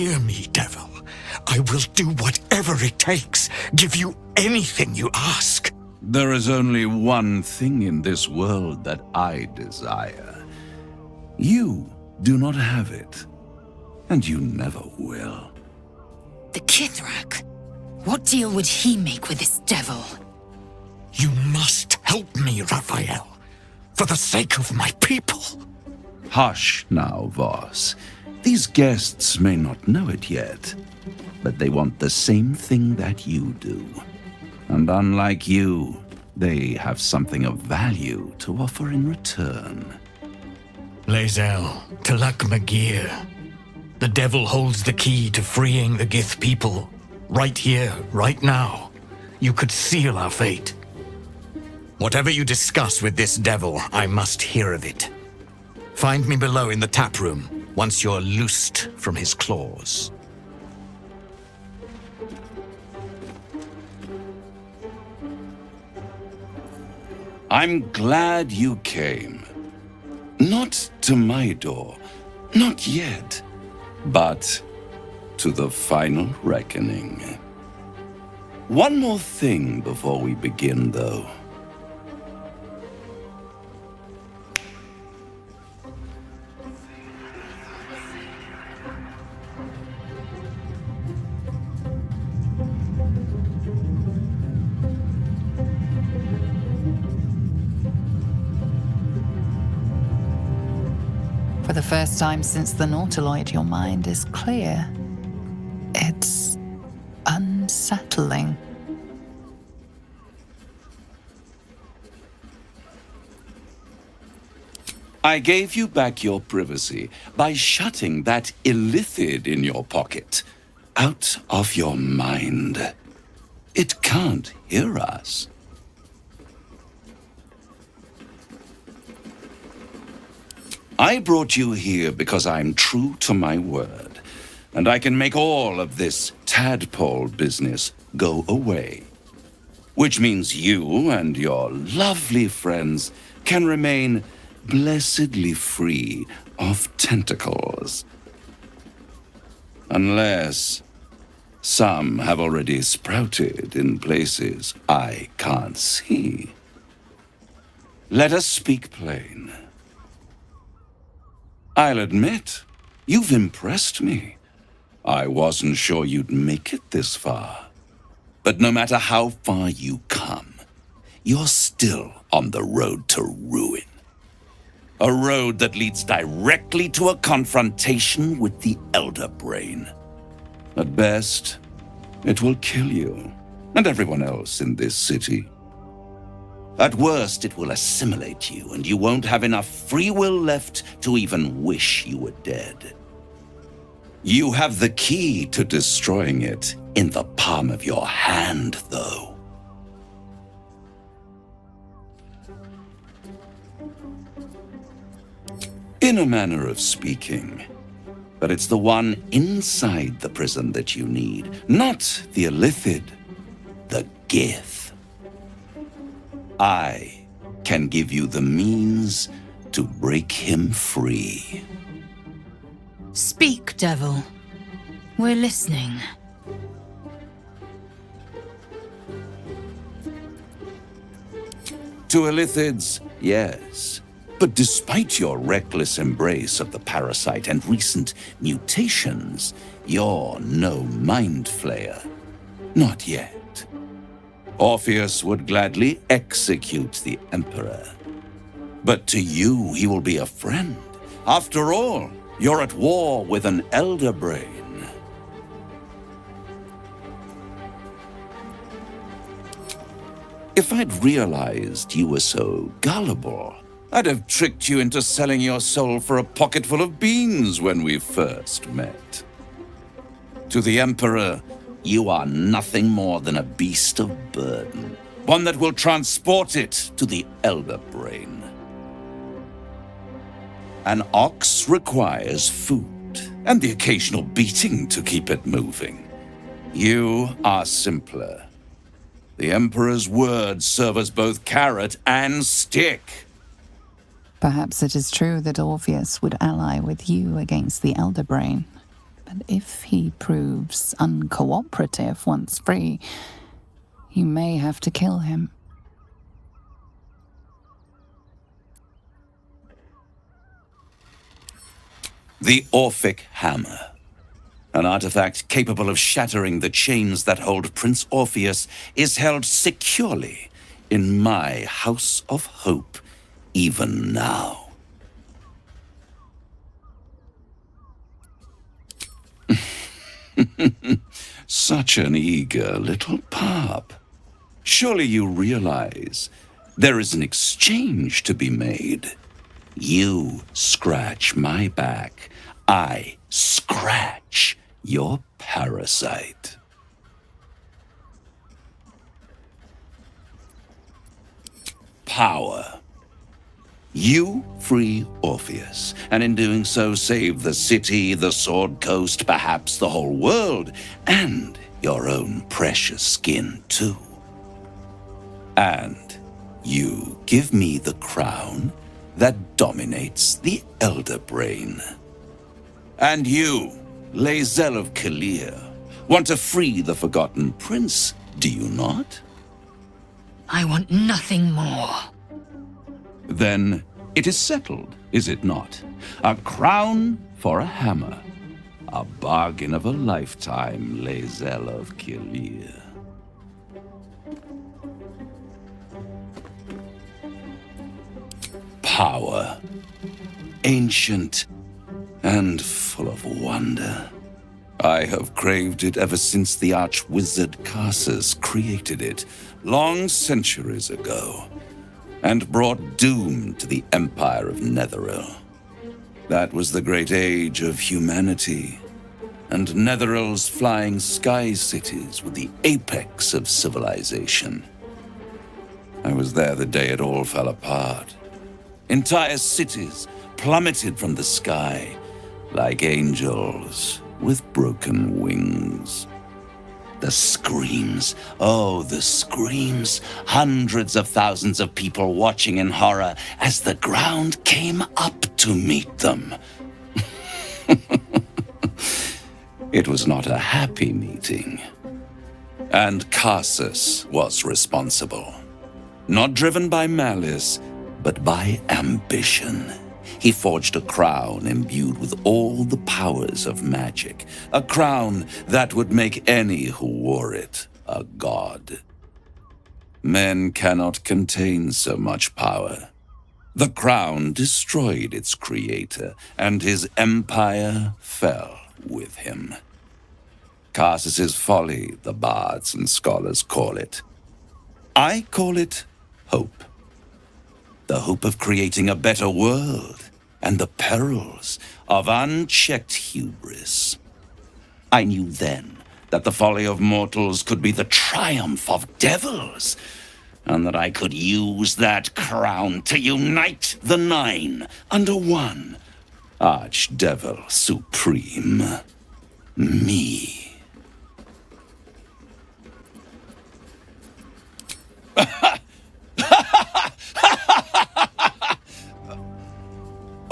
Hear me, devil. I will do whatever it takes, give you anything you ask. There is only one thing in this world that I desire. You do not have it, and you never will. The Kithrak? What deal would he make with this devil? You must help me, Raphael, for the sake of my people. Hush now, Voss. These guests may not know it yet, but they want the same thing that you do. And unlike you, they have something of value to offer in return. Lae'zel, Talak Magir. The devil holds the key to freeing the Gith people. Right here, right now. You could seal our fate. Whatever you discuss with this devil, I must hear of it. Find me below in the tap room, once you're loosed from his claws. I'm glad you came. Not to my door, not yet, but to the final reckoning. One more thing before we begin, though. For the first time since the Nautiloid, your mind is clear. It's unsettling. I gave you back your privacy by shutting that illithid in your pocket out of your mind. It can't hear us. I brought you here because I'm true to my word, and I can make all of this tadpole business go away. Which means you and your lovely friends can remain blessedly free of tentacles. Unless some have already sprouted in places I can't see. Let us speak plain. I'll admit, you've impressed me. I wasn't sure you'd make it this far. But no matter how far you come, you're still on the road to ruin. A road that leads directly to a confrontation with the Elder Brain. At best, it will kill you and everyone else in this city. At worst, it will assimilate you, and you won't have enough free will left to even wish you were dead. You have the key to destroying it in the palm of your hand, though. In a manner of speaking, but it's the one inside the prison that you need, not the illithid, the Gith. I can give you the means to break him free. Speak, devil. We're listening. To illithids, yes. But despite your reckless embrace of the parasite and recent mutations, you're no mind flayer. Not yet. Orpheus would gladly execute the Emperor. But to you, he will be a friend. After all, you're at war with an Elder Brain. If I'd realized you were so gullible, I'd have tricked you into selling your soul for a pocketful of beans when we first met. To the Emperor, you are nothing more than a beast of burden, one that will transport it to the Elder Brain. An ox requires food and the occasional beating to keep it moving. You are simpler. The Emperor's words serve as both carrot and stick. Perhaps it is true that Orpheus would ally with you against the Elder Brain. But if he proves uncooperative once free, you may have to kill him. The Orphic Hammer. An artifact capable of shattering the chains that hold Prince Orpheus is held securely in my House of Hope, even now. Such an eager little pup. Surely you realize there is an exchange to be made. You scratch my back, I scratch your parasite. Power. You free Orpheus, and in doing so save the city, the Sword Coast, perhaps the whole world, and your own precious skin too. And you give me the crown that dominates the Elder Brain. And you, Lae'zel of Kalir, want to free the Forgotten Prince, do you not? I want nothing more. Then it is settled, is it not? A crown for a hammer. A bargain of a lifetime, Lae'zel of Kalir. Power. Ancient and full of wonder. I have craved it ever since the arch-wizard Karsus created it, long centuries ago, and brought doom to the Empire of Netheril. That was the great age of humanity, and Netheril's flying sky cities were the apex of civilization. I was there the day it all fell apart. Entire cities plummeted from the sky like angels with broken wings. The screams, oh, the screams. Hundreds of thousands of people watching in horror as the ground came up to meet them. It was not a happy meeting. And Karsus was responsible. Not driven by malice, but by ambition. He forged a crown imbued with all the powers of magic. A crown that would make any who wore it a god. Men cannot contain so much power. The crown destroyed its creator, and his empire fell with him. Karsus's folly, the bards and scholars call it. I call it hope. The hope of creating a better world, and the perils of unchecked hubris. I knew then that the folly of mortals could be the triumph of devils, and that I could use that crown to unite the Nine under one Archdevil Supreme. Me.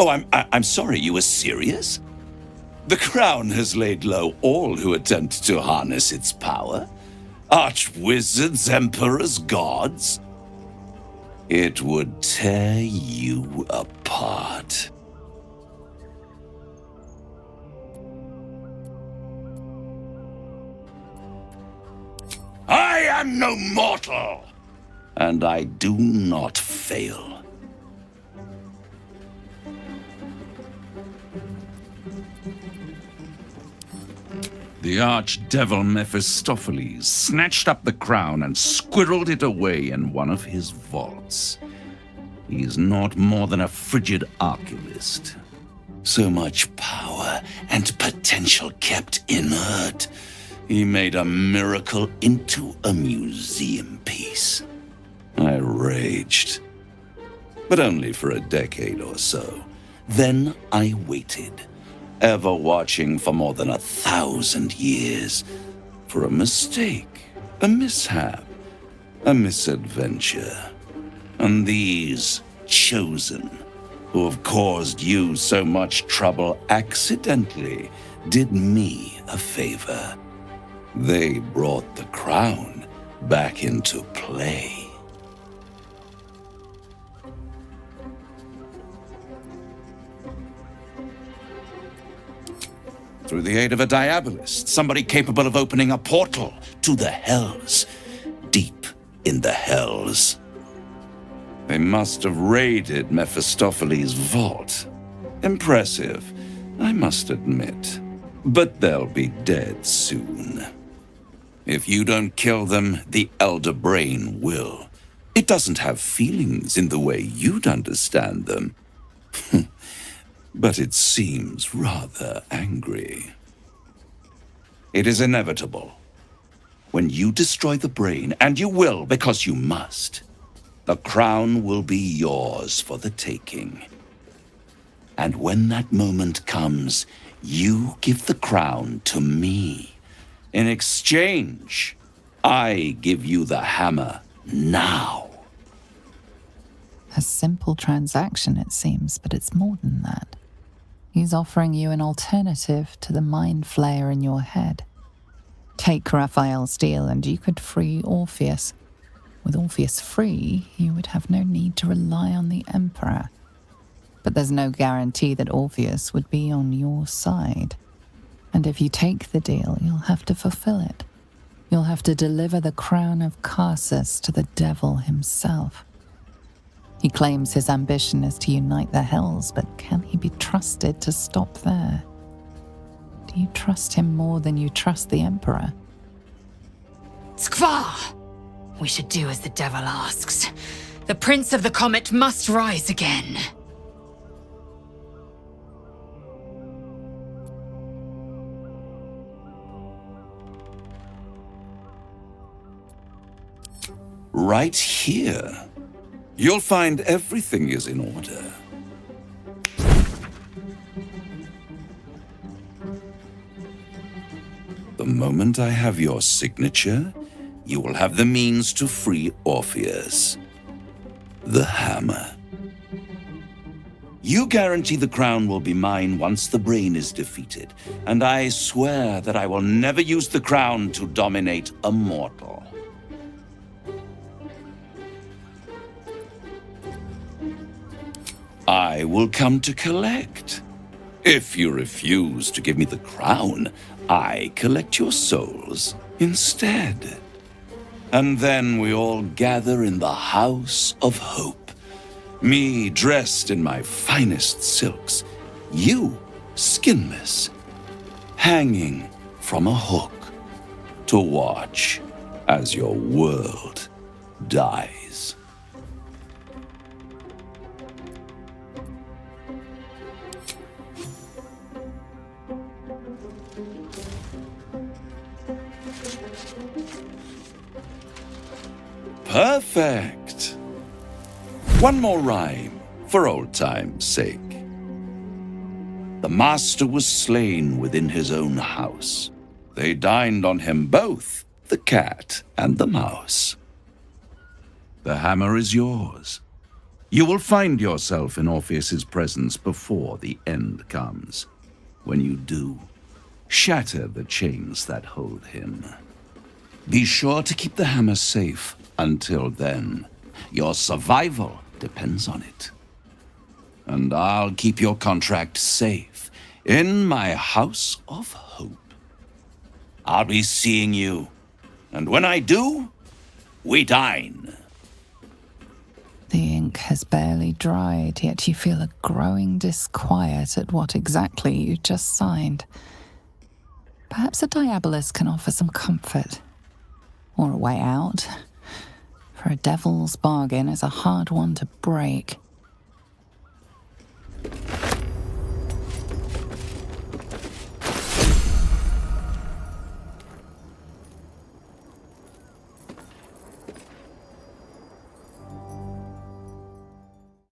Oh, I'm sorry, you were serious? The crown has laid low all who attempt to harness its power. Archwizards, emperors, gods. It would tear you apart. I am no mortal, and I do not fail. The archdevil Mephistopheles snatched up the crown and squirreled it away in one of his vaults. He is not more than a frigid archivist. So much power and potential kept inert. He made a miracle into a museum piece. I raged, but only for a decade or so. Then I waited, ever watching for more than 1,000 years, for a mistake, a mishap, a misadventure. And these chosen, who have caused you so much trouble accidentally, did me a favor. They brought the crown back into play. Through the aid of a diabolist, somebody capable of opening a portal to the Hells, deep in the Hells. They must have raided Mephistopheles' vault. Impressive, I must admit. But they'll be dead soon. If you don't kill them, the Elder Brain will. It doesn't have feelings in the way you'd understand them. But it seems rather angry. It is inevitable. When you destroy the brain, and you will because you must, the crown will be yours for the taking. And when that moment comes, you give the crown to me. In exchange, I give you the hammer now. A simple transaction, it seems, but it's more than that. He's offering you an alternative to the mind flayer in your head. Take Raphael's deal and you could free Orpheus. With Orpheus free, you would have no need to rely on the Emperor. But there's no guarantee that Orpheus would be on your side. And if you take the deal, you'll have to fulfill it. You'll have to deliver the crown of Carsus to the devil himself. He claims his ambition is to unite the Hells, but can he be trusted to stop there? Do you trust him more than you trust the Emperor? Skvar! We should do as the devil asks. The Prince of the Comet must rise again. Right here. You'll find everything is in order. The moment I have your signature, you will have the means to free Orpheus. The hammer. You guarantee the crown will be mine once the brain is defeated, and I swear that I will never use the crown to dominate a mortal. I will come to collect. If you refuse to give me the crown, I collect your souls instead. And then we all gather in the House of Hope. Me dressed in my finest silks, you skinless, hanging from a hook to watch as your world dies. Perfect. One more rhyme, for old time's sake. The master was slain within his own house. They dined on him both, the cat and the mouse. The hammer is yours. You will find yourself in Orpheus's presence before the end comes. When you do, shatter the chains that hold him. Be sure to keep the hammer safe until then. Your survival depends on it. And I'll keep your contract safe in my House of Hope. I'll be seeing you, and when I do, we dine. The ink has barely dried, yet you feel a growing disquiet at what exactly you just signed. Perhaps a diabolist can offer some comfort, or a way out. For a devil's bargain is a hard one to break.